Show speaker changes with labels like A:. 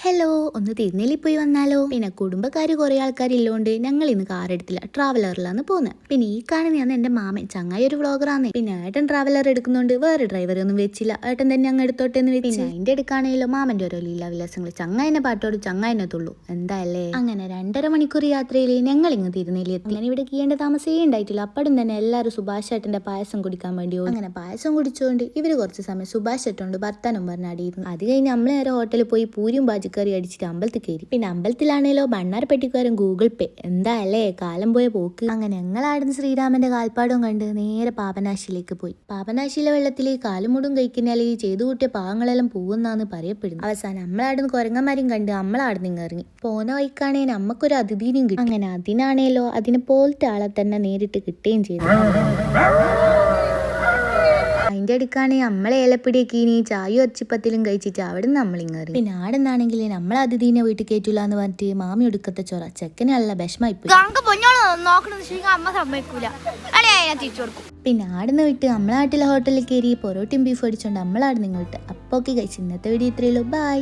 A: Hello, ഒന്ന് തിരുനെല്ലി പോയി വന്നാലോ? പിന്നെ കുടുംബക്കാര് കുറെ ആൾക്കാരില്ലോണ്ട് ഞങ്ങൾ ഇന്ന് കാർ എടുത്തില്ല, ട്രാവലറിലാണ് പോകുന്നത്. പിന്നെ ഈ കാണുന്നതാണ് എന്റെ മാമൻ, ചങ്ങായി ഒരു വ്ളോഗറാണ്. പിന്നെ ഏട്ടൻ ട്രാവലർ എടുക്കുന്നുണ്ട്, വേറെ ഡ്രൈവറെ ഒന്നും വെച്ചില്ല, ഏട്ടൻ തന്നെ അങ്ങ് എടുത്തോട്ടെ എന്ന് വെച്ച്. പിന്നെ അതിന്റെ എടുക്കാണെങ്കിലോ മാമന്റെ ഓരോ ലീലാവിലാസങ്ങൾ, ചങ്ങായിനെ പാട്ടോട് ചങ്ങായിനെ തുള്ളു എന്താല്ലേ. അങ്ങനെ 2.5 മണിക്കൂർ യാത്രയിൽ ഞങ്ങൾ ഇങ്ങ് തിരുനെല്ലി എത്തി. അങ്ങനെ ഇവിടെ ചെയ്യേണ്ട താമസേ ഉണ്ടായിട്ടില്ല. അപ്പടും തന്നെ എല്ലാവരും സുഭാഷ് ഏട്ടന്റെ പായസം കുടിക്കാൻ വേണ്ടി അങ്ങനെ പായസം കുടിച്ചുകൊണ്ട് ഇവര് കുറച്ച് സമയം സുഭാഷ് ഏട്ടനോട് വർത്താനം പറഞ്ഞാടിയിരുന്നു. അത് കഴിഞ്ഞ് നമ്മൾ നേരെ ഹോട്ടലിൽ പോയി പൂരിയും കറി അടിച്ചിട്ട് അമ്പലത്തിൽ കയറി. പിന്നെ അമ്പലത്തിലാണേലോ ബണ്ണാർ പെട്ടിക്കാരൻ ഗൂഗിൾ പേ. എന്താ അല്ലേ കാലം പോയ പോക്ക്. അങ്ങനെ ഞങ്ങളാടുന്ന് ശ്രീരാമന്റെ കാൽപ്പാടവും കണ്ട് നേരെ പാപനാശിയിലേക്ക് പോയി. പാപനാശിയിലെ വെള്ളത്തിൽ കാലുമുടും കഴിക്കുന്നാലേ ചെയ്തു കൂട്ടിയ പാവങ്ങളെല്ലാം പോകുന്നാന്ന് പറയപ്പെടുന്നു. അവസാനം നമ്മളാടുന്ന് കുരങ്ങന്മാരും കണ്ട് നമ്മളാടുന്ന് ഇറങ്ങി. പോന്ന വഴിക്കാണേ നമ്മക്കൊരു അതിഥീനും കിട്ടി. അങ്ങനെ അതിനാണേലോ അതിനെ പോലത്തെ ആളെ തന്നെ നേരിട്ട് കിട്ടുകയും ചെയ്തു. അതിന്റെ അടുക്കാണ് നമ്മളെ ഏലപ്പിടിയൊക്കെ ഇനി ചായ ഒച്ചിപ്പത്തിലും കഴിച്ചിട്ട് അവിടെ നിന്ന് നമ്മളിങ്ങറി. പിന്നെ ആടെന്നാണെങ്കിൽ നമ്മളെ അതിഥീനെ വീട്ടിൽ കയറ്റൂല എന്ന് പറഞ്ഞിട്ട് മാമി ഒടുക്കത്തെ ചൊറ. ചെക്കനുള്ള വിഷമായിപ്പോയി. പിന്നെ ആടുന്ന് വിട്ട് നമ്മളെ നാട്ടിലെ ഹോട്ടലിൽ കയറി പൊറോട്ടയും ബീഫ് അടിച്ചോണ്ട് നമ്മളാടുന്ന് ഇങ്ങോട്ട്. അപ്പൊക്കെ കഴിച്ച് ഇന്നത്തെ വീഡിയോ ഇത്രയുള്ളൂ. ബൈ.